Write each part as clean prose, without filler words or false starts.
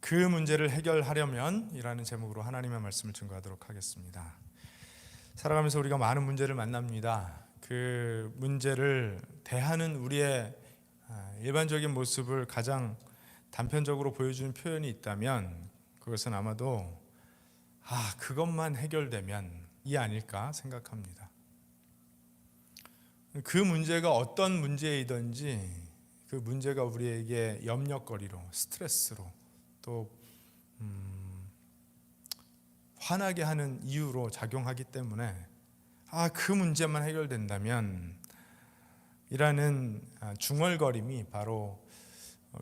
그 문제를 해결하려면 이라는 제목으로 하나님의 말씀을 증거하도록 하겠습니다. 살아가면서 우리가 많은 문제를 만납니다. 그 문제를 대하는 우리의 일반적인 모습을 가장 단편적으로 보여주는 표현이 있다면 그것은 아마도 그것만 해결되면 이 아닐까 생각합니다. 그 문제가 어떤 문제이든지 그 문제가 우리에게 염려거리로, 스트레스로, 또 화나게 하는 이유로 작용하기 때문에 그 문제만 해결된다면 이라는 중얼거림이 바로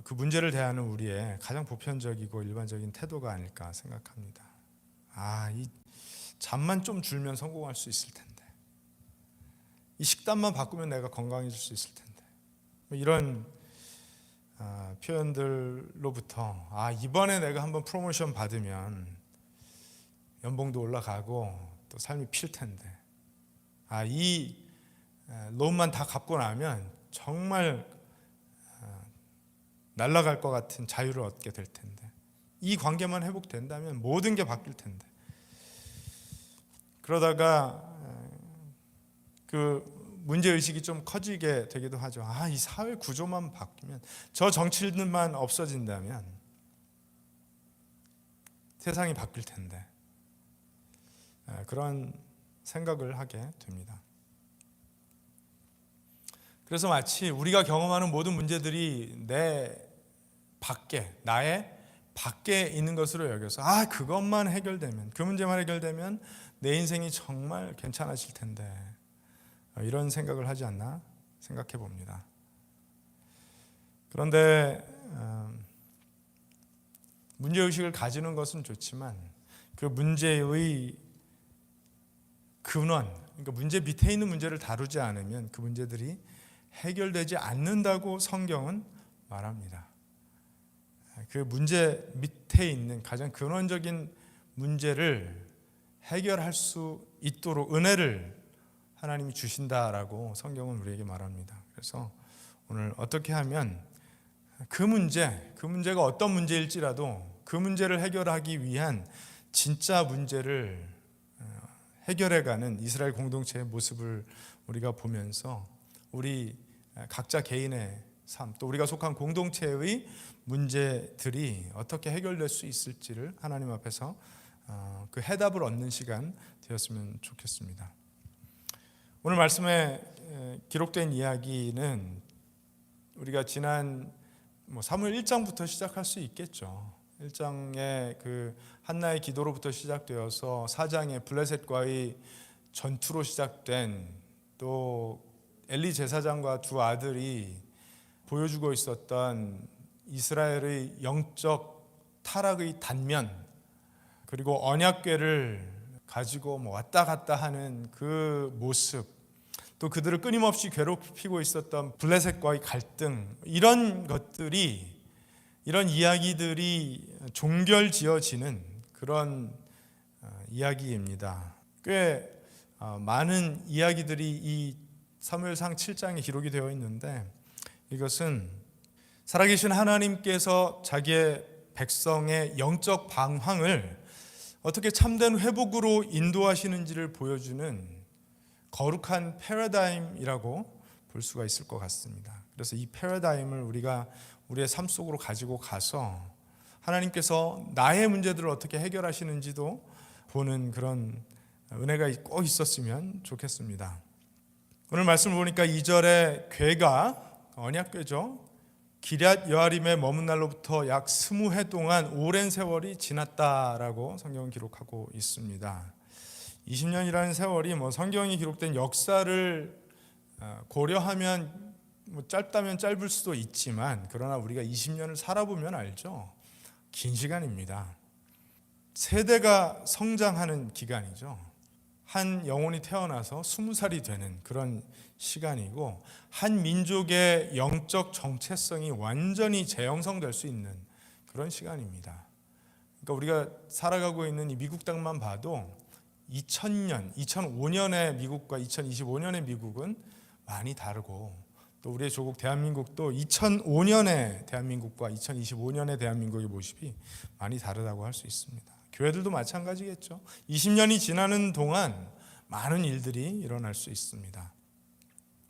그 문제를 대하는 우리의 가장 보편적이고 일반적인 태도가 아닐까 생각합니다. 이 잠만 좀 줄면 성공할 수 있을 텐데, 이 식단만 바꾸면 내가 건강해질 수 있을 텐데, 이런 표현들로부터 이번에 내가 한번 프로모션 받으면 연봉도 올라가고 또 삶이 필 텐데, 이 론만 다 갚고 나면 정말 날아갈 것 같은 자유를 얻게 될 텐데, 이 관계만 회복된다면 모든 게 바뀔 텐데, 그러다가 그 문제의식이 좀 커지게 되기도 하죠. 이 사회 구조만 바뀌면, 저 정치인들만 없어진다면 세상이 바뀔 텐데, 그런 생각을 하게 됩니다. 그래서 마치 우리가 경험하는 모든 문제들이 나의 밖에 있는 것으로 여겨서 그것만 해결되면, 그 문제만 해결되면 내 인생이 정말 괜찮아질 텐데, 이런 생각을 하지 않나 생각해 봅니다. 그런데 문제의식을 가지는 것은 좋지만 그 문제의 근원, 그러니까 문제 밑에 있는 문제를 다루지 않으면 그 문제들이 해결되지 않는다고 성경은 말합니다. 그 문제 밑에 있는 가장 근원적인 문제를 해결할 수 있도록 은혜를 하나님이 주신다라고 성경은 우리에게 말합니다. 그래서 오늘 어떻게 하면 그 문제가 어떤 문제일지라도 그 문제를 해결하기 위한 진짜 문제를 해결해가는 이스라엘 공동체의 모습을 우리가 보면서 우리 각자 개인의 삶, 또 우리가 속한 공동체의 문제들이 어떻게 해결될 수 있을지를 하나님 앞에서 그 해답을 얻는 시간 되었으면 좋겠습니다. 오늘 말씀에 기록된 이야기는 우리가 지난 사무엘 1장부터 시작할 수 있겠죠. 1장의 그 한나의 기도로부터 시작되어서 4장의 블레셋과의 전투로 시작된, 또 엘리 제사장과 두 아들이 보여주고 있었던 이스라엘의 영적 타락의 단면, 그리고 언약궤를 가지고 왔다 갔다 하는 그 모습, 또 그들을 끊임없이 괴롭히고 있었던 블레셋과의 갈등, 이런 이야기들이 종결지어지는 그런 이야기입니다. 꽤 많은 이야기들이 이 사무엘상 7장에 기록이 되어 있는데, 이것은 살아계신 하나님께서 자기의 백성의 영적 방황을 어떻게 참된 회복으로 인도하시는지를 보여주는 거룩한 패러다임이라고 볼 수가 있을 것 같습니다. 그래서 이 패러다임을 우리가 우리의 삶 속으로 가지고 가서 하나님께서 나의 문제들을 어떻게 해결하시는지도 보는 그런 은혜가 꼭 있었으면 좋겠습니다. 오늘 말씀을 보니까 2절에 궤가 언약궤죠. 기럇 여아림에 머문 날로부터 약 20해 동안 오랜 세월이 지났다라고 성경은 기록하고 있습니다. 20년이라는 세월이 성경이 기록된 역사를 고려하면 짧다면 짧을 수도 있지만, 그러나 우리가 20년을 살아보면 알죠. 긴 시간입니다. 세대가 성장하는 기간이죠. 한 영혼이 태어나서 20살이 되는 그런 시간이고, 한 민족의 영적 정체성이 완전히 재형성될 수 있는 그런 시간입니다. 그러니까 우리가 살아가고 있는 이 미국 땅만 봐도 2005년의 미국과 2025년의 미국은 많이 다르고, 또 우리의 조국 대한민국도 2005년의 대한민국과 2025년의 대한민국의 모습이 많이 다르다고 할 수 있습니다. 교회들도 마찬가지겠죠. 20년이 지나는 동안 많은 일들이 일어날 수 있습니다.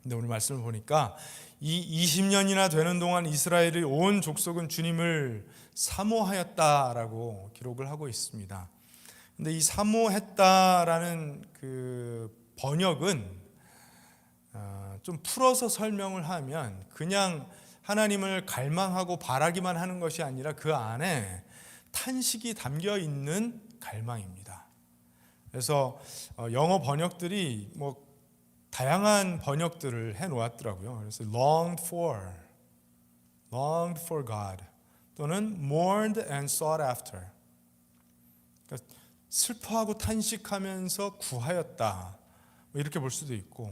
근데 오늘 말씀을 보니까 이 20년이나 되는 동안 이스라엘의 온 족속은 주님을 사모하였다라고 기록을 하고 있습니다. 근데 이 사모했다라는 그 번역은 좀 풀어서 설명을 하면 그냥 하나님을 갈망하고 바라기만 하는 것이 아니라 그 안에 탄식이 담겨 있는 갈망입니다. 그래서 영어 번역들이 뭐 다양한 번역들을 해 놓았더라고요. 그래서 longed for God 또는 mourned and sought after. 그러니까 슬퍼하고 탄식하면서 구하였다. 뭐 이렇게 볼 수도 있고,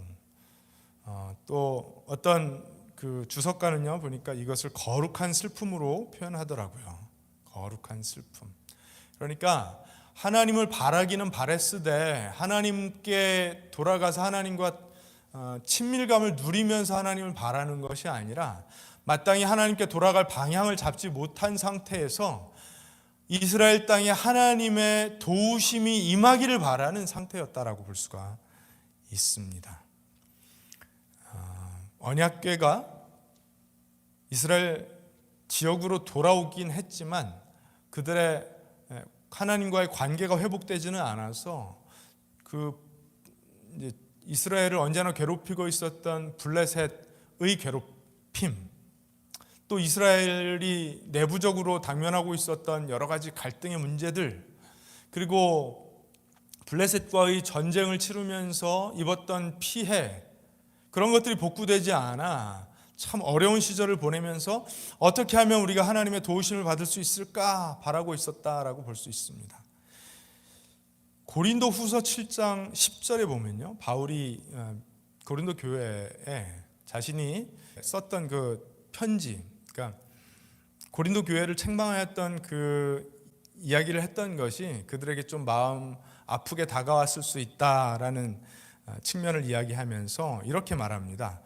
또 어떤 그 주석가는요 보니까 이것을 거룩한 슬픔으로 표현하더라고요. 거룩한 슬픔. 그러니까 하나님을 바라기는 바랬으되 하나님께 돌아가서 하나님과 친밀감을 누리면서 하나님을 바라는 것이 아니라 마땅히 하나님께 돌아갈 방향을 잡지 못한 상태에서 이스라엘 땅에 하나님의 도우심이 임하기를 바라는 상태였다라고 볼 수가 있습니다. 언약궤가 이스라엘 지역으로 돌아오긴 했지만 그들의 하나님과의 관계가 회복되지는 않아서 그 이제 이스라엘을 언제나 괴롭히고 있었던 블레셋의 괴롭힘, 또 이스라엘이 내부적으로 당면하고 있었던 여러 가지 갈등의 문제들, 그리고 블레셋과의 전쟁을 치르면서 입었던 피해, 그런 것들이 복구되지 않아 참 어려운 시절을 보내면서 어떻게 하면 우리가 하나님의 도우심을 받을 수 있을까 바라고 있었다라고 볼 수 있습니다. 고린도 후서 7장 10절에 보면요, 바울이 고린도 교회에 자신이 썼던 그 편지, 그러니까 고린도 교회를 책망하였던 그 이야기를 했던 것이 그들에게 좀 마음 아프게 다가왔을 수 있다라는 측면을 이야기하면서 이렇게 말합니다.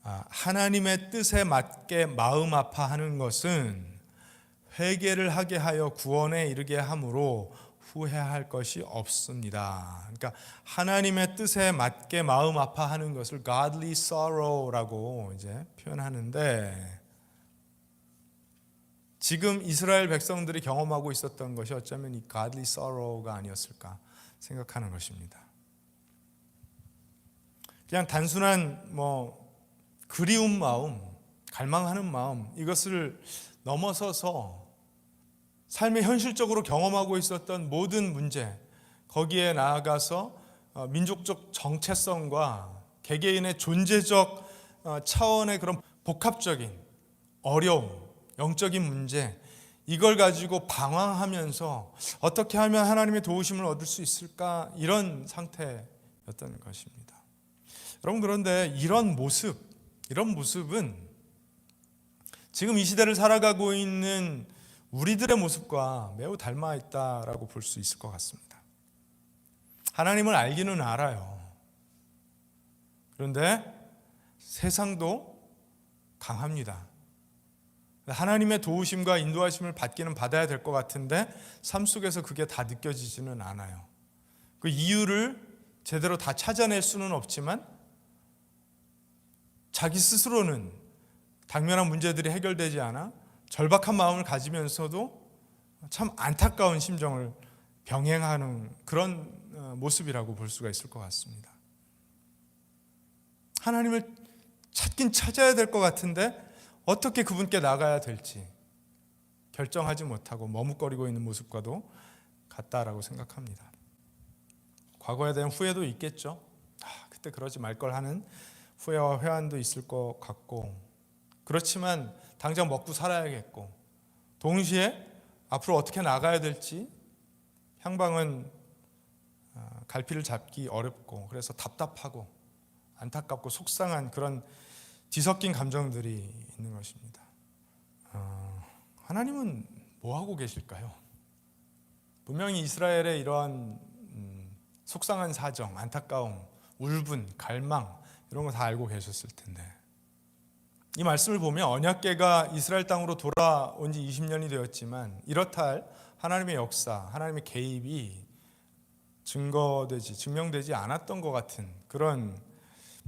하나님의 뜻에 맞게 마음 아파하는 것은 회개를 하게 하여 구원에 이르게 함으로 후회할 것이 없습니다. 그러니까 하나님의 뜻에 맞게 마음 아파하는 것을 godly sorrow라고 이제 표현하는데, 지금 이스라엘 백성들이 경험하고 있었던 것이 어쩌면 이 godly sorrow가 아니었을까 생각하는 것입니다. 그냥 단순한 그리운 마음, 갈망하는 마음, 이것을 넘어서서 삶의 현실적으로 경험하고 있었던 모든 문제, 거기에 나아가서 민족적 정체성과 개개인의 존재적 차원의 그런 복합적인 어려움, 영적인 문제, 이걸 가지고 방황하면서 어떻게 하면 하나님의 도우심을 얻을 수 있을까, 이런 상태였던 것입니다. 여러분, 그런데 이런 모습은 지금 이 시대를 살아가고 있는 우리들의 모습과 매우 닮아 있다라고 볼 수 있을 것 같습니다. 하나님을 알기는 알아요. 그런데 세상도 강합니다. 하나님의 도우심과 인도하심을 받기는 받아야 될 것 같은데 삶 속에서 그게 다 느껴지지는 않아요. 그 이유를 제대로 다 찾아낼 수는 없지만 자기 스스로는 당면한 문제들이 해결되지 않아 절박한 마음을 가지면서도 참 안타까운 심정을 병행하는 그런 모습이라고 볼 수가 있을 것 같습니다. 하나님을 찾긴 찾아야 될 것 같은데 어떻게 그분께 나가야 될지 결정하지 못하고 머뭇거리고 있는 모습과도 같다라고 생각합니다. 과거에 대한 후회도 있겠죠. 그때 그러지 말 걸 하는 후회와 회한도 있을 것 같고, 그렇지만 당장 먹고 살아야겠고, 동시에 앞으로 어떻게 나가야 될지 향방은 갈피를 잡기 어렵고, 그래서 답답하고 안타깝고 속상한 그런 뒤섞인 감정들이 있는 것입니다. 하나님은 뭐 하고 계실까요? 분명히 이스라엘의 이러한 속상한 사정, 안타까움, 울분, 갈망, 이런 거 다 알고 계셨을 텐데 이 말씀을 보면 언약궤가 이스라엘 땅으로 돌아온 지 20년이 되었지만 이렇다 할 하나님의 역사, 하나님의 개입이 증명되지 않았던 것 같은 그런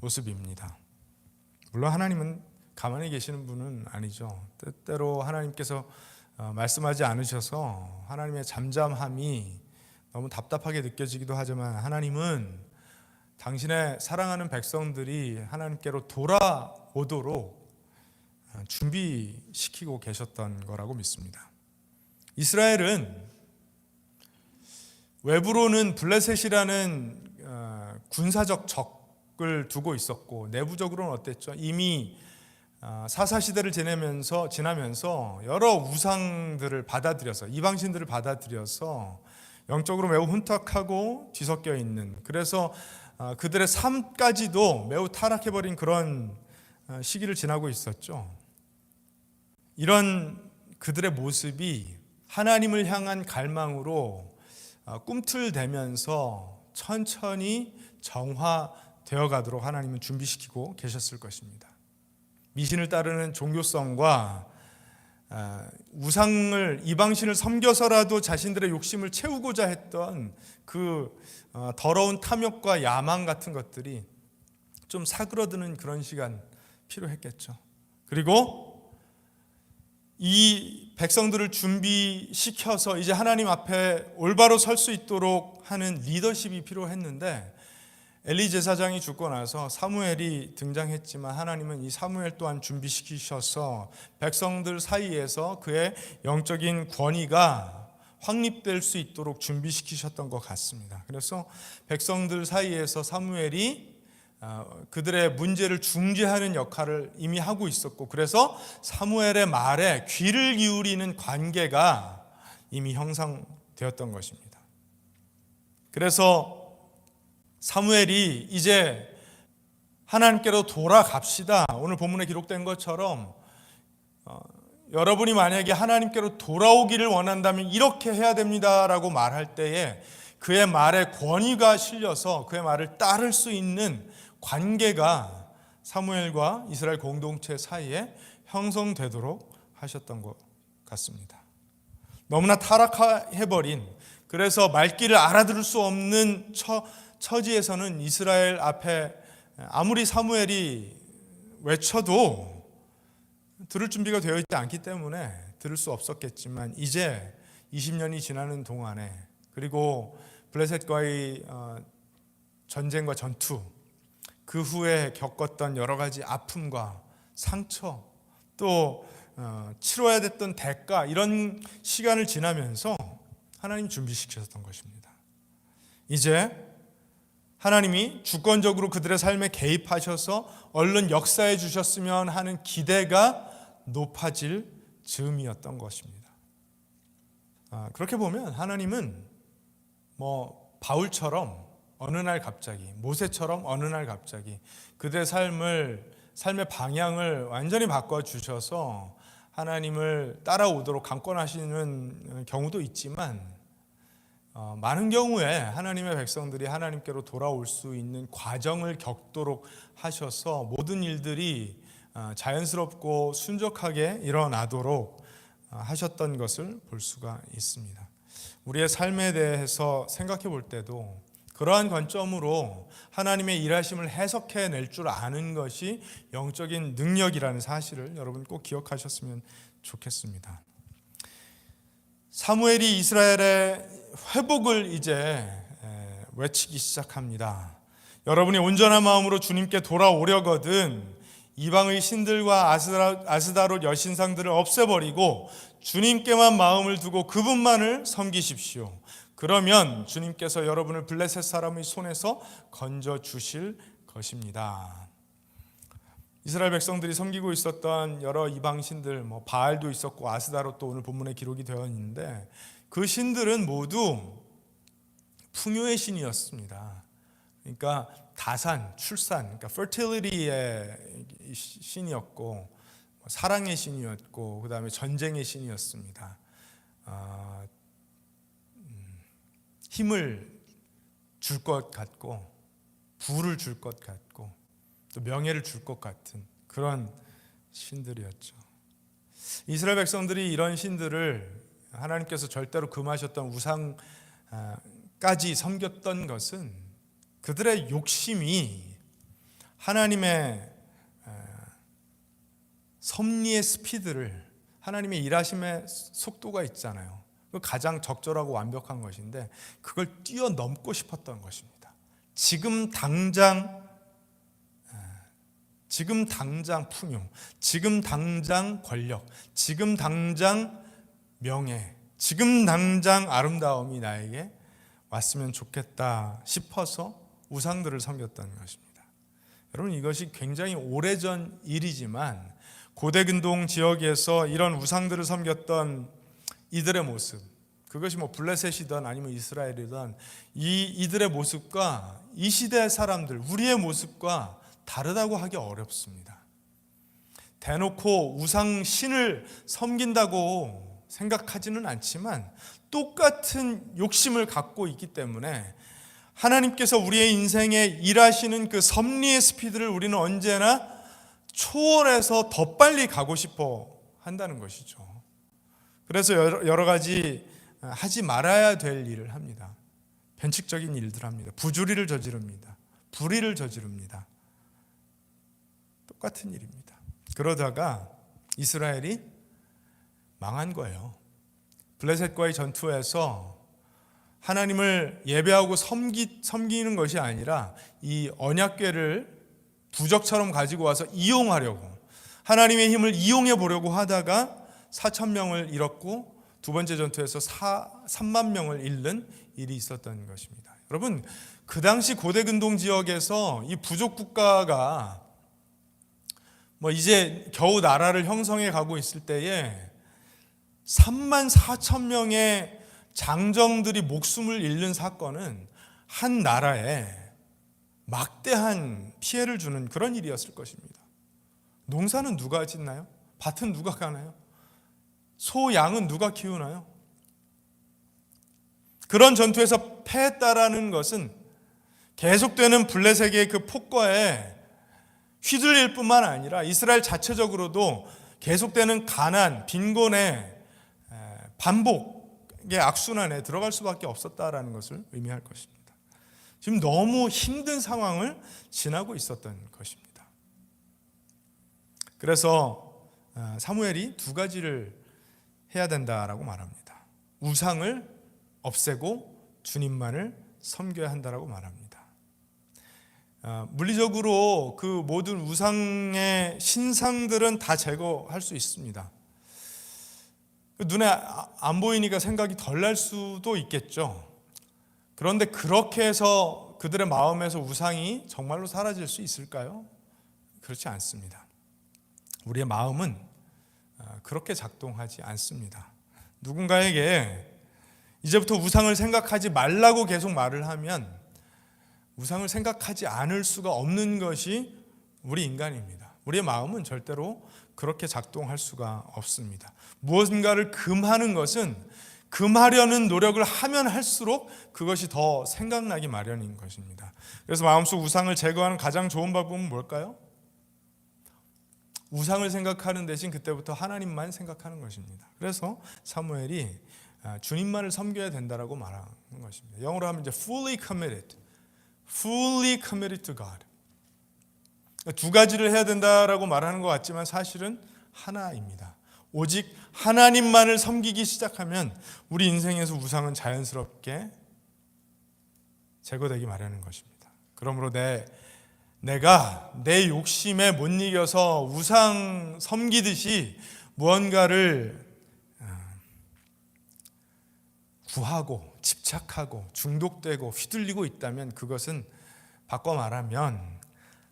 모습입니다. 물론 하나님은 가만히 계시는 분은 아니죠. 때때로 하나님께서 말씀하지 않으셔서 하나님의 잠잠함이 너무 답답하게 느껴지기도 하지만 하나님은 당신의 사랑하는 백성들이 하나님께로 돌아오도록 준비시키고 계셨던 거라고 믿습니다. 이스라엘은 외부로는 블레셋이라는 군사적 적을 두고 있었고 내부적으로는 어땠죠? 이미 사사시대를 지나면서 여러 우상들을 받아들여서 이방신들을 받아들여서 영적으로 매우 혼탁하고 뒤섞여 있는, 그래서 그들의 삶까지도 매우 타락해버린 그런 시기를 지나고 있었죠. 이런 그들의 모습이 하나님을 향한 갈망으로 꿈틀대면서 천천히 정화되어 가도록 하나님은 준비시키고 계셨을 것입니다. 미신을 따르는 종교성과 우상을, 이방신을 섬겨서라도 자신들의 욕심을 채우고자 했던 그 더러운 탐욕과 야망 같은 것들이 좀 사그러드는 그런 시간 필요했겠죠. 그리고 이 백성들을 준비시켜서 이제 하나님 앞에 올바로 설 수 있도록 하는 리더십이 필요했는데, 엘리 제사장이 죽고 나서 사무엘이 등장했지만 하나님은 이 사무엘 또한 준비시키셔서 백성들 사이에서 그의 영적인 권위가 확립될 수 있도록 준비시키셨던 것 같습니다. 그래서 백성들 사이에서 사무엘이 그들의 문제를 중재하는 역할을 이미 하고 있었고, 그래서 사무엘의 말에 귀를 기울이는 관계가 이미 형성되었던 것입니다. 그래서 사무엘이 이제 하나님께로 돌아갑시다, 오늘 본문에 기록된 것처럼 여러분이 만약에 하나님께로 돌아오기를 원한다면 이렇게 해야 됩니다라고 말할 때에 그의 말에 권위가 실려서 그의 말을 따를 수 있는 관계가 사무엘과 이스라엘 공동체 사이에 형성되도록 하셨던 것 같습니다. 너무나 타락해버린, 그래서 말귀를 알아들을 수 없는 처지에서는 이스라엘 앞에 아무리 사무엘이 외쳐도 들을 준비가 되어 있지 않기 때문에 들을 수 없었겠지만, 이제 20년이 지나는 동안에, 그리고 블레셋과의 전쟁과 전투, 그 후에 겪었던 여러 가지 아픔과 상처, 또 치러야 됐던 대가, 이런 시간을 지나면서 하나님 준비시키셨던 것입니다. 이제 하나님이 주권적으로 그들의 삶에 개입하셔서 얼른 역사해 주셨으면 하는 기대가 높아질 즈음이었던 것입니다. 그렇게 보면 하나님은 바울처럼 어느 날 갑자기, 모세처럼 어느 날 갑자기 그들의 삶의 방향을 완전히 바꿔주셔서 하나님을 따라오도록 강권하시는 경우도 있지만, 많은 경우에 하나님의 백성들이 하나님께로 돌아올 수 있는 과정을 겪도록 하셔서 모든 일들이 자연스럽고 순적하게 일어나도록 하셨던 것을 볼 수가 있습니다. 우리의 삶에 대해서 생각해 볼 때도 그러한 관점으로 하나님의 일하심을 해석해낼 줄 아는 것이 영적인 능력이라는 사실을 여러분 꼭 기억하셨으면 좋겠습니다. 사무엘이 이스라엘의 회복을 이제 외치기 시작합니다. 여러분이 온전한 마음으로 주님께 돌아오려거든 이방의 신들과 아스다롯 여신상들을 없애버리고 주님께만 마음을 두고 그분만을 섬기십시오. 그러면 주님께서 여러분을 블레셋 사람의 손에서 건져주실 것입니다. 이스라엘 백성들이 섬기고 있었던 여러 이방신들, 바알도 있었고 아스다롯도 오늘 본문에 기록이 되어 있는데, 그 신들은 모두 풍요의 신이었습니다. 그러니까 다산, 출산, 그러니까 fertility의 신이었고, 사랑의 신이었고, 그 다음에 전쟁의 신이었습니다. 힘을 줄 것 같고, 부를 줄 것 같고, 또 명예를 줄 것 같은 그런 신들이었죠. 이스라엘 백성들이 이런 신들을 하나님께서 절대로 금하셨던 우상까지 섬겼던 것은 그들의 욕심이 하나님의 섭리의 스피드를, 하나님의 일하심의 속도가 있잖아요. 그 가장 적절하고 완벽한 것인데 그걸 뛰어넘고 싶었던 것입니다. 지금 당장 풍요, 지금 당장 권력, 지금 당장 명예, 지금 당장 아름다움이 나에게 왔으면 좋겠다 싶어서 우상들을 섬겼던 것입니다. 여러분, 이것이 굉장히 오래전 일이지만 고대 근동 지역에서 이런 우상들을 섬겼던 이들의 모습, 그것이 블레셋이든 아니면 이스라엘이든 이들의 모습과 이 시대의 사람들, 우리의 모습과 다르다고 하기 어렵습니다. 대놓고 우상신을 섬긴다고 생각하지는 않지만 똑같은 욕심을 갖고 있기 때문에 하나님께서 우리의 인생에 일하시는 그 섭리의 스피드를 우리는 언제나 초월해서 더 빨리 가고 싶어 한다는 것이죠. 그래서 여러 가지 하지 말아야 될 일을 합니다. 변칙적인 일들을 합니다. 부주리를 저지릅니다. 불의를 저지릅니다. 똑같은 일입니다. 그러다가 이스라엘이 망한 거예요. 블레셋과의 전투에서 하나님을 예배하고 섬기는 것이 아니라 이 언약궤를 부적처럼 가지고 와서 이용하려고, 하나님의 힘을 이용해 보려고 하다가 4,000명을 잃었고 두 번째 전투에서 3만 명을 잃는 일이 있었던 것입니다. 여러분, 그 당시 고대 근동 지역에서 이 부족 국가가 이제 겨우 나라를 형성해 가고 있을 때에 3만 4천 명의 장정들이 목숨을 잃는 사건은 한 나라에 막대한 피해를 주는 그런 일이었을 것입니다. 농사는 누가 짓나요? 밭은 누가 가나요? 소, 양은 누가 키우나요? 그런 전투에서 패했다라는 것은 계속되는 블레셋의 그 폭거에 휘둘릴 뿐만 아니라 이스라엘 자체적으로도 계속되는 가난, 빈곤의 반복의 악순환에 들어갈 수밖에 없었다라는 것을 의미할 것입니다. 지금 너무 힘든 상황을 지나고 있었던 것입니다. 그래서 사무엘이 두 가지를 해야 된다라고 말합니다. 우상을 없애고 주님만을 섬겨야 한다라고 말합니다. 물리적으로 그 모든 우상의 신상들은 다 제거할 수 있습니다. 눈에 안 보이니까 생각이 덜 날 수도 있겠죠. 그런데 그렇게 해서 그들의 마음에서 우상이 정말로 사라질 수 있을까요? 그렇지 않습니다. 우리의 마음은 그렇게 작동하지 않습니다. 누군가에게 이제부터 우상을 생각하지 말라고 계속 말을 하면 우상을 생각하지 않을 수가 없는 것이 우리 인간입니다. 우리의 마음은 절대로 그렇게 작동할 수가 없습니다. 무엇인가를 금하는 것은 금하려는 노력을 하면 할수록 그것이 더 생각나기 마련인 것입니다. 그래서 마음속 우상을 제거하는 가장 좋은 방법은 뭘까요? 우상을 생각하는 대신 그때부터 하나님만 생각하는 것입니다. 그래서 사무엘이 주님만을 섬겨야 된다라고 말하는 것입니다. 영어로 하면 이제 fully committed to God. 두 가지를 해야 된다라고 말하는 것 같지만 사실은 하나입니다. 오직 하나님만을 섬기기 시작하면 우리 인생에서 우상은 자연스럽게 제거되기 마련인 것입니다. 그러므로 내가 내 욕심에 못 이겨서 우상 섬기듯이 무언가를 구하고 집착하고 중독되고 휘둘리고 있다면 그것은 바꿔 말하면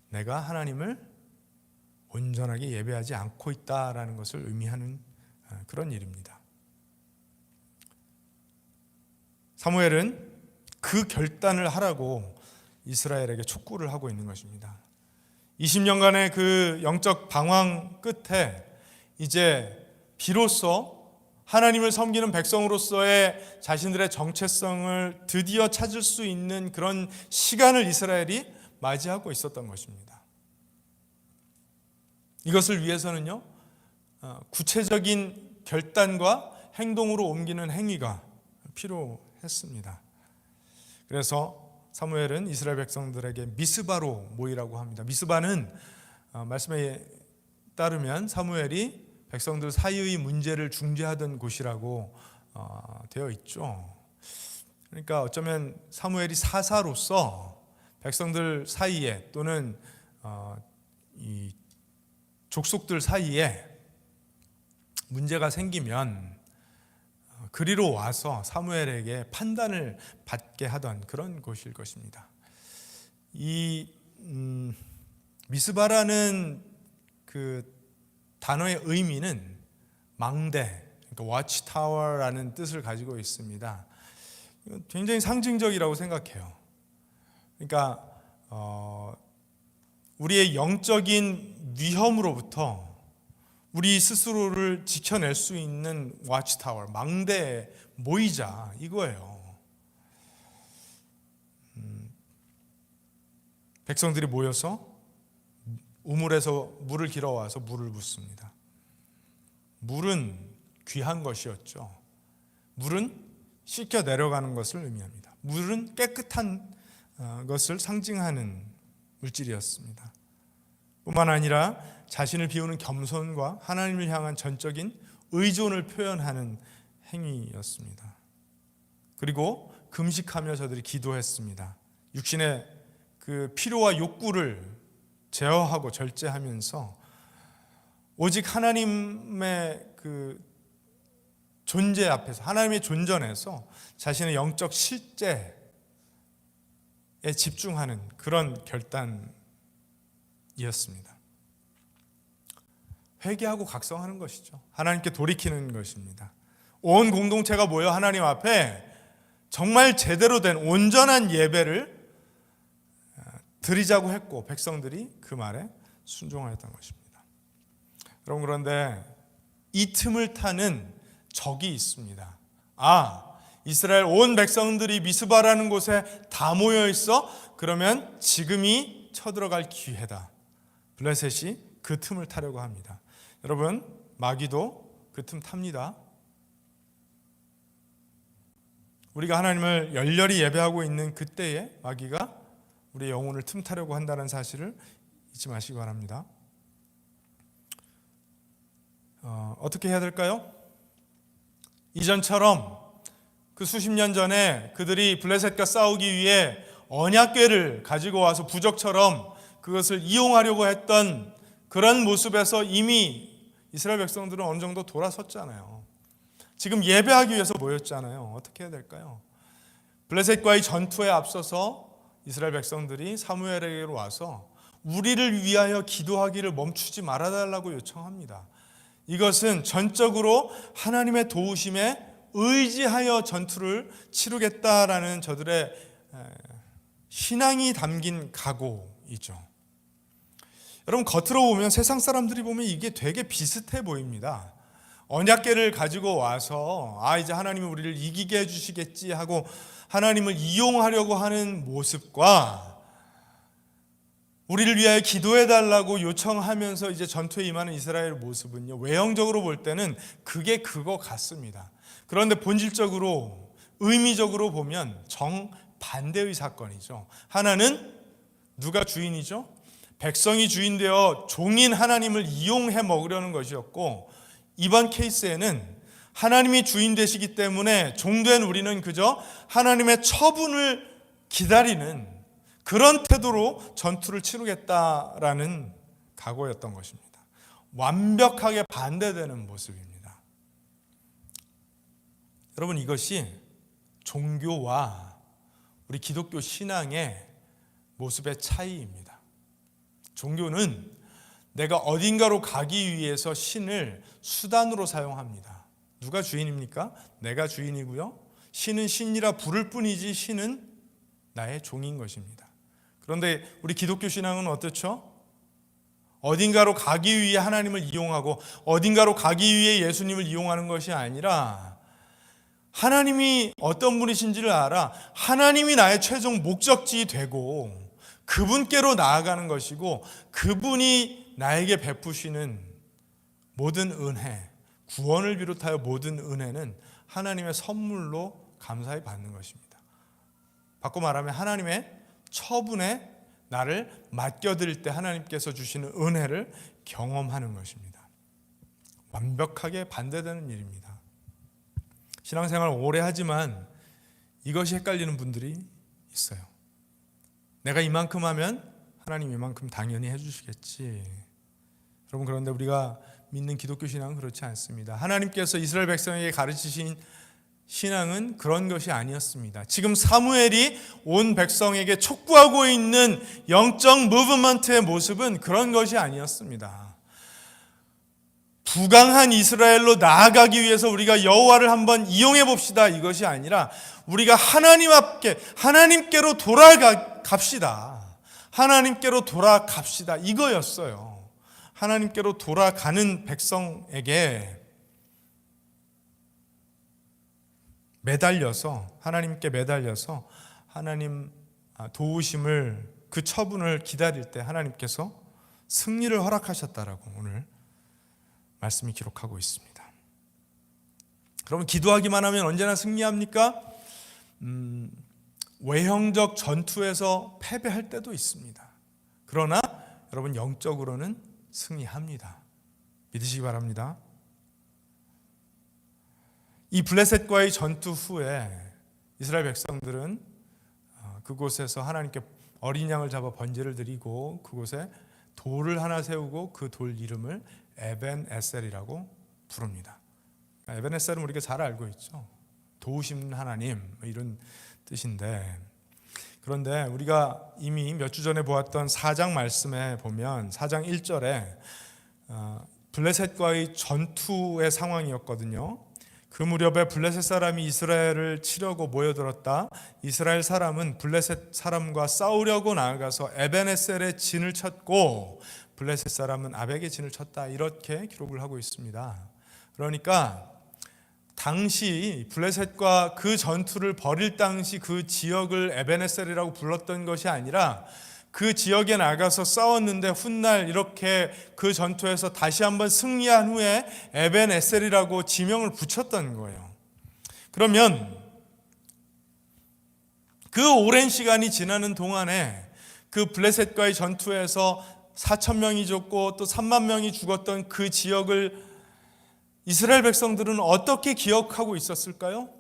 내가 하나님을 온전하게 예배하지 않고 있다라는 것을 의미하는 그런 일입니다. 사무엘은 그 결단을 하라고 이스라엘에게 촉구를 하고 있는 것입니다. 20년간의 그 영적 방황 끝에 이제 비로소 하나님을 섬기는 백성으로서의 자신들의 정체성을 드디어 찾을 수 있는 그런 시간을 이스라엘이 맞이하고 있었던 것입니다. 이것을 위해서는요, 구체적인 결단과 행동으로 옮기는 행위가 필요했습니다. 그래서 사무엘은 이스라엘 백성들에게 미스바로 모이라고 합니다. 미스바는 말씀에 따르면 사무엘이 백성들 사이의 문제를 중재하던 곳이라고 되어 있죠. 그러니까 어쩌면 사무엘이 사사로서 백성들 사이에 또는 이 족속들 사이에 문제가 생기면 그리로 와서 사무엘에게 판단을 받게 하던 그런 곳일 것입니다. 이 미스바라는 그 단어의 의미는 망대, 그러니까 watchtower라는 뜻을 가지고 있습니다. 굉장히 상징적이라고 생각해요. 그러니까 우리의 영적인 위험으로부터 우리 스스로를 지켜낼 수 있는 watchtower, 망대에 모이자 이거예요. 백성들이 모여서 우물에서 물을 길어와서 물을 붓습니다. 물은 귀한 것이었죠. 물은 씻겨 내려가는 것을 의미합니다. 물은 깨끗한 것을 상징하는 물질이었습니다. 뿐만 아니라 자신을 비우는 겸손과 하나님을 향한 전적인 의존을 표현하는 행위였습니다. 그리고 금식하며 저들이 기도했습니다. 육신의 그 필요와 욕구를 제어하고 절제하면서 오직 하나님의 그 존재 앞에서, 하나님의 존전에서 자신의 영적 실제에 집중하는 그런 결단이었습니다. 회개하고 각성하는 것이죠. 하나님께 돌이키는 것입니다. 온 공동체가 모여 하나님 앞에 정말 제대로 된 온전한 예배를 드리자고 했고 백성들이 그 말에 순종하였던 것입니다. 여러분, 그런데 이 틈을 타는 적이 있습니다. 이스라엘 온 백성들이 미스바라는 곳에 다 모여 있어? 그러면 지금이 쳐들어갈 기회다. 블레셋이 그 틈을 타려고 합니다. 여러분, 마귀도 그 틈 탑니다. 우리가 하나님을 열렬히 예배하고 있는 그때에 마귀가 우리의 영혼을 틈타려고 한다는 사실을 잊지 마시기 바랍니다. 어떻게 해야 될까요? 이전처럼 그 수십 년 전에 그들이 블레셋과 싸우기 위해 언약궤를 가지고 와서 부적처럼 그것을 이용하려고 했던 그런 모습에서 이미 이스라엘 백성들은 어느 정도 돌아섰잖아요. 지금 예배하기 위해서 모였잖아요. 어떻게 해야 될까요? 블레셋과의 전투에 앞서서 이스라엘 백성들이 사무엘에게로 와서 우리를 위하여 기도하기를 멈추지 말아달라고 요청합니다. 이것은 전적으로 하나님의 도우심에 의지하여 전투를 치르겠다라는 저들의 신앙이 담긴 각오이죠. 여러분, 겉으로 보면, 세상 사람들이 보면 이게 되게 비슷해 보입니다. 언약궤를 가지고 와서 이제 하나님이 우리를 이기게 해주시겠지 하고 하나님을 이용하려고 하는 모습과 우리를 위하여 기도해달라고 요청하면서 이제 전투에 임하는 이스라엘 모습은요, 외형적으로 볼 때는 그게 그거 같습니다. 그런데 본질적으로, 의미적으로 보면 정반대의 사건이죠. 하나는 누가 주인이죠? 백성이 주인되어 종인 하나님을 이용해 먹으려는 것이었고, 이번 케이스에는 하나님이 주인 되시기 때문에 종된 우리는 그저 하나님의 처분을 기다리는 그런 태도로 전투를 치르겠다라는 각오였던 것입니다. 완벽하게 반대되는 모습입니다. 여러분, 이것이 종교와 우리 기독교 신앙의 모습의 차이입니다. 종교는 내가 어딘가로 가기 위해서 신을 수단으로 사용합니다. 누가 주인입니까? 내가 주인이고요. 신은 신이라 부를 뿐이지 신은 나의 종인 것입니다. 그런데 우리 기독교 신앙은 어떻죠? 어딘가로 가기 위해 하나님을 이용하고 어딘가로 가기 위해 예수님을 이용하는 것이 아니라 하나님이 어떤 분이신지를 알아 하나님이 나의 최종 목적지 되고 그분께로 나아가는 것이고 그분이 나에게 베푸시는 모든 은혜, 구원을 비롯하여 모든 은혜는 하나님의 선물로 감사히 받는 것입니다. 바꿔 말하면 하나님의 처분에 나를 맡겨드릴 때 하나님께서 주시는 은혜를 경험하는 것입니다. 완벽하게 반대되는 일입니다. 신앙생활 오래 하지만 이것이 헷갈리는 분들이 있어요. 내가 이만큼 하면 하나님 이만큼 당연히 해주시겠지. 여러분, 그런데 우리가 믿는 기독교 신앙은 그렇지 않습니다. 하나님께서 이스라엘 백성에게 가르치신 신앙은 그런 것이 아니었습니다. 지금 사무엘이 온 백성에게 촉구하고 있는 영적 무브먼트의 모습은 그런 것이 아니었습니다. 부강한 이스라엘로 나아가기 위해서 우리가 여호와를 한번 이용해 봅시다, 이것이 아니라 우리가 하나님 앞에, 하나님께로 돌아갑시다. 하나님께로 돌아갑시다, 이거였어요. 하나님께로 돌아가는 백성에게 하나님께 매달려서 하나님 도우심을, 그 처분을 기다릴 때 하나님께서 승리를 허락하셨다라고 오늘 말씀이 기록하고 있습니다. 그러면 기도하기만 하면 언제나 승리합니까? 외형적 전투에서 패배할 때도 있습니다. 그러나 여러분, 영적으로는 승리합니다. 믿으시기 바랍니다. 이 블레셋과의 전투 후에 이스라엘 백성들은 그곳에서 하나님께 어린 양을 잡아 번제를 드리고 그곳에 돌을 하나 세우고 그 돌 이름을 에벤에셀이라고 부릅니다. 에벤에셀은 우리가 잘 알고 있죠. 도우시는 하나님, 이런 뜻인데, 그런데 우리가 이미 몇 주 전에 보았던 4장 말씀에 보면 4장 1절에 블레셋과의 전투의 상황이었거든요. 그 무렵에 블레셋 사람이 이스라엘을 치려고 모여들었다. 이스라엘 사람은 블레셋 사람과 싸우려고 나아가서 에벤에셀의 진을 쳤고 블레셋 사람은 아벡의 진을 쳤다. 이렇게 기록을 하고 있습니다. 그러니까 당시 블레셋과 그 전투를 벌일 당시 그 지역을 에벤에셀이라고 불렀던 것이 아니라 그 지역에 나가서 싸웠는데 훗날 이렇게 그 전투에서 다시 한번 승리한 후에 에벤에셀이라고 지명을 붙였던 거예요. 그러면 그 오랜 시간이 지나는 동안에 그 블레셋과의 전투에서 4,000명이 죽고 또 3만 명이 죽었던 그 지역을 이스라엘 백성들은 어떻게 기억하고 있었을까요?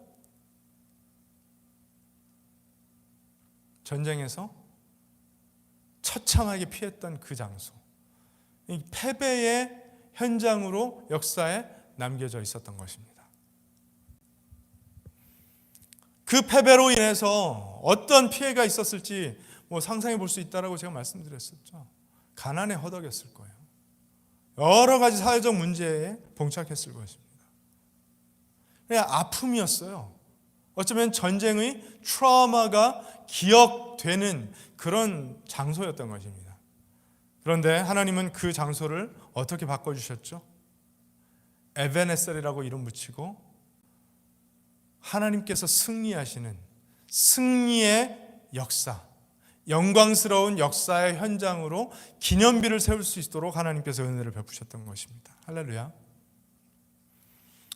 전쟁에서 처참하게 피했던 그 장소, 이 패배의 현장으로 역사에 남겨져 있었던 것입니다. 그 패배로 인해서 어떤 피해가 있었을지 상상해 볼 수 있다라고 제가 말씀드렸었죠. 가난에 허덕였을 거예요. 여러 가지 사회적 문제에 봉착했을 것입니다. 그냥 아픔이었어요. 어쩌면 전쟁의 트라우마가 기억되는 그런 장소였던 것입니다. 그런데 하나님은 그 장소를 어떻게 바꿔주셨죠? 에벤에셀이라고 이름 붙이고 하나님께서 승리하시는 승리의 역사, 영광스러운 역사의 현장으로 기념비를 세울 수 있도록 하나님께서 은혜를 베푸셨던 것입니다. 할렐루야.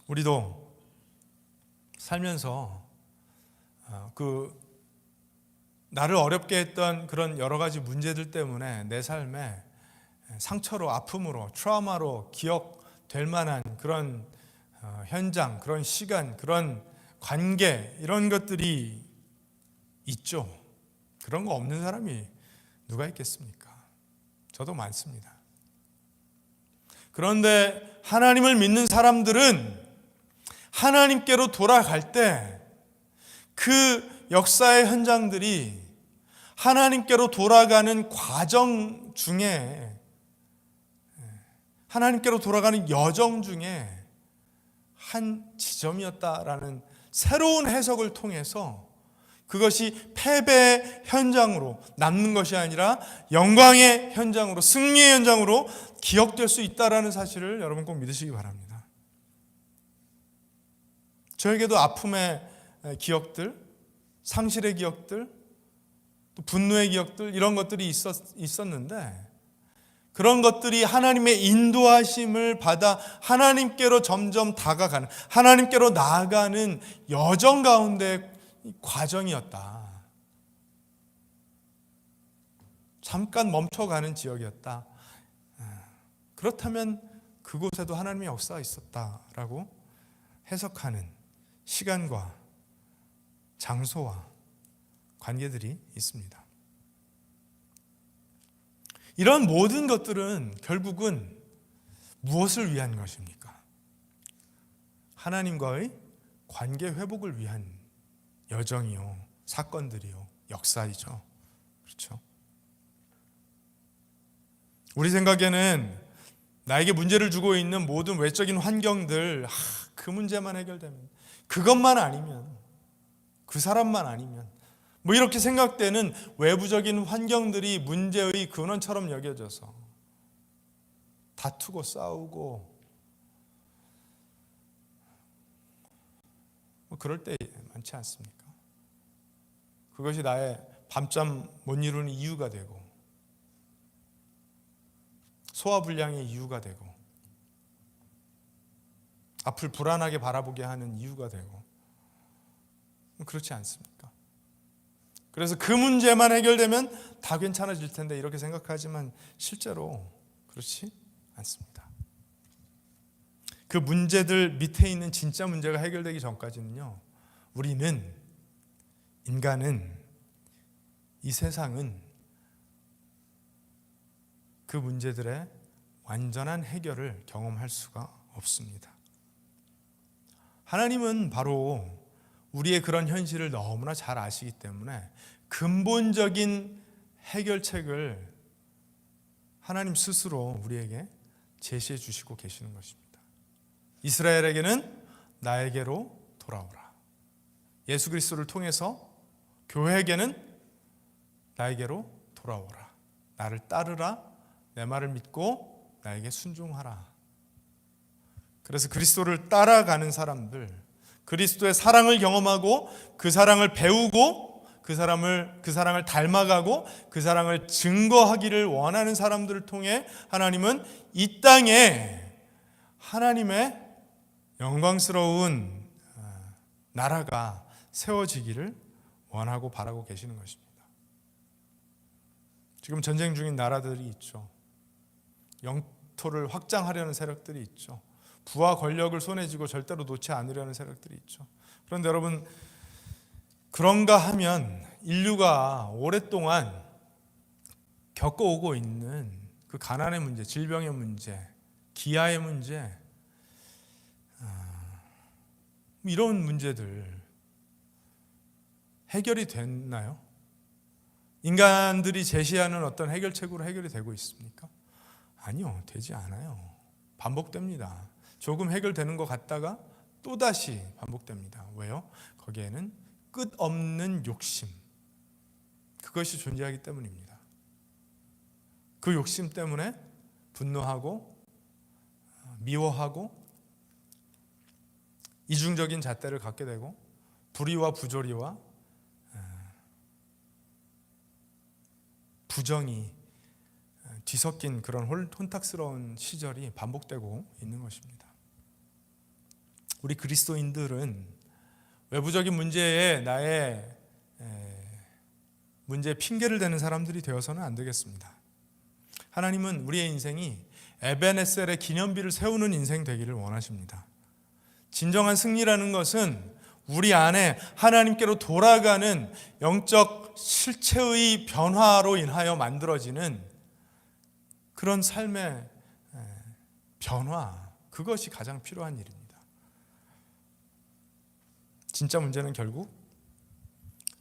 우리도 살면서 나를 어렵게 했던 그런 여러 가지 문제들 때문에 내 삶에 상처로, 아픔으로, 트라우마로 기억될 만한 그런 현장, 그런 시간, 그런 관계, 이런 것들이 있죠. 그런 거 없는 사람이 누가 있겠습니까? 저도 많습니다. 그런데 하나님을 믿는 사람들은 하나님께로 돌아갈 때 그 역사의 현장들이 하나님께로 돌아가는 과정 중에, 하나님께로 돌아가는 여정 중에 한 지점이었다라는 새로운 해석을 통해서 그것이 패배의 현장으로 남는 것이 아니라 영광의 현장으로, 승리의 현장으로 기억될 수 있다라는 사실을 여러분 꼭 믿으시기 바랍니다. 저에게도 아픔의 기억들, 상실의 기억들, 또 분노의 기억들, 이런 것들이 있었는데 그런 것들이 하나님의 인도하심을 받아 하나님께로 점점 다가가는, 하나님께로 나아가는 여정 가운데 과정이었다. 잠깐 멈춰가는 지역이었다. 그렇다면 그곳에도 하나님의 역사가 있었다라고 해석하는 시간과 장소와 관계들이 있습니다. 이런 모든 것들은 결국은 무엇을 위한 것입니까? 하나님과의 관계 회복을 위한 여정이요, 사건들이요, 역사이죠. 그렇죠? 우리 생각에는 나에게 문제를 주고 있는 모든 외적인 환경들, 그 문제만 해결되면, 그것만 아니면, 그 사람만 아니면, 뭐 이렇게 생각되는 외부적인 환경들이 문제의 근원처럼 여겨져서 다투고 싸우고 뭐 그럴 때 많지 않습니까? 그것이 나의 밤잠 못 이루는 이유가 되고 소화불량의 이유가 되고 앞을 불안하게 바라보게 하는 이유가 되고 그렇지 않습니까? 그래서 그 문제만 해결되면 다 괜찮아질 텐데 이렇게 생각하지만 실제로 그렇지 않습니다. 그 문제들 밑에 있는 진짜 문제가 해결되기 전까지는요, 우리는, 인간은, 이 세상은 그 문제들의 완전한 해결을 경험할 수가 없습니다. 하나님은 바로 우리의 그런 현실을 너무나 잘 아시기 때문에 근본적인 해결책을 하나님 스스로 우리에게 제시해 주시고 계시는 것입니다. 이스라엘에게는 나에게로 돌아오라. 예수 그리스도를 통해서 교회에게는 나에게로 돌아오라. 나를 따르라. 내 말을 믿고 나에게 순종하라. 그래서 그리스도를 따라가는 사람들, 그리스도의 사랑을 경험하고 그 사랑을 배우고 그 사랑을 닮아가고 그 사랑을 증거하기를 원하는 사람들을 통해 하나님은 이 땅에 하나님의 영광스러운 나라가 세워지기를 원하고 바라고 계시는 것입니다. 지금 전쟁 중인 나라들이 있죠. 영토를 확장하려는 세력들이 있죠. 부와 권력을 손에 쥐고 절대로 놓지 않으려는 세력들이 있죠. 그런데 여러분, 그런가 하면 인류가 오랫동안 겪어오고 있는 그 가난의 문제, 질병의 문제, 기아의 문제, 이런 문제들 해결이 됐나요? 인간들이 제시하는 어떤 해결책으로 해결이 되고 있습니까? 아니요, 되지 않아요. 반복됩니다. 조금 해결되는 것 같다가 또다시 반복됩니다. 왜요? 거기에는 끝없는 욕심, 그것이 존재하기 때문입니다. 그 욕심 때문에 분노하고 미워하고 이중적인 잣대를 갖게 되고 불의와 부조리와 부정이 뒤섞인 그런 혼탁스러운 시절이 반복되고 있는 것입니다. 우리 그리스도인들은 외부적인 문제에 나의 문제에 핑계를 대는 사람들이 되어서는 안 되겠습니다. 하나님은 우리의 인생이 에베네셀의 기념비를 세우는 인생 되기를 원하십니다. 진정한 승리라는 것은 우리 안에 하나님께로 돌아가는 영적 실체의 변화로 인하여 만들어지는 그런 삶의 변화, 그것이 가장 필요한 일입니다. 진짜 문제는 결국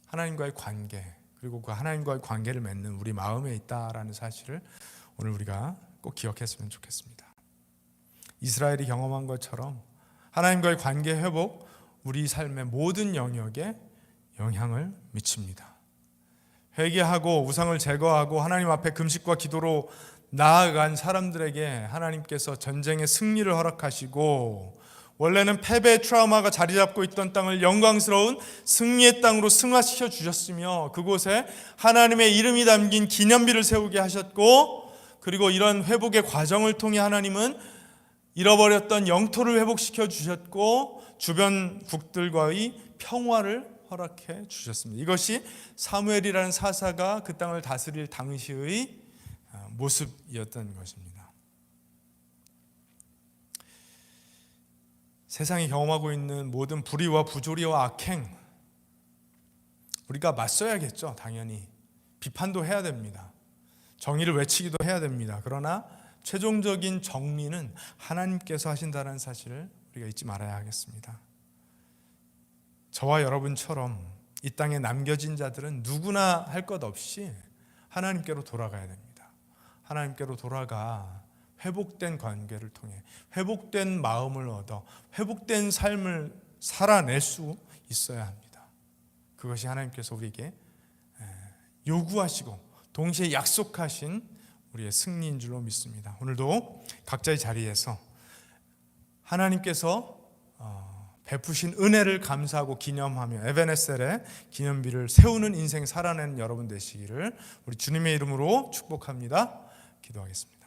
하나님과의 관계, 그리고 그 하나님과의 관계를 맺는 우리 마음에 있다라는 사실을 오늘 우리가 꼭 기억했으면 좋겠습니다. 이스라엘이 경험한 것처럼 하나님과의 관계 회복, 우리 삶의 모든 영역에 영향을 미칩니다. 회개하고 우상을 제거하고 하나님 앞에 금식과 기도로 나아간 사람들에게 하나님께서 전쟁의 승리를 허락하시고 원래는 패배의 트라우마가 자리 잡고 있던 땅을 영광스러운 승리의 땅으로 승화시켜 주셨으며 그곳에 하나님의 이름이 담긴 기념비를 세우게 하셨고 그리고 이런 회복의 과정을 통해 하나님은 잃어버렸던 영토를 회복시켜 주셨고 주변국들과의 평화를 허락해 주셨습니다. 이것이 사무엘이라는 사사가 그 땅을 다스릴 당시의 모습이었던 것입니다. 세상이 경험하고 있는 모든 불의와 부조리와 악행, 우리가 맞서야겠죠. 당연히 비판도 해야 됩니다. 정의를 외치기도 해야 됩니다. 그러나 최종적인 정리는 하나님께서 하신다는 사실을 우리가 잊지 말아야 하겠습니다. 저와 여러분처럼 이 땅에 남겨진 자들은 누구나 할 것 없이 하나님께로 돌아가야 됩니다. 하나님께로 돌아가 회복된 관계를 통해 회복된 마음을 얻어 회복된 삶을 살아낼 수 있어야 합니다. 그것이 하나님께서 우리에게 요구하시고 동시에 약속하신 우리의 승리인 줄로 믿습니다. 오늘도 각자의 자리에서 하나님께서 베푸신 은혜를 감사하고 기념하며 에베네셀의 기념비를 세우는 인생 살아내는 여러분 되시기를 우리 주님의 이름으로 축복합니다. 기도하겠습니다.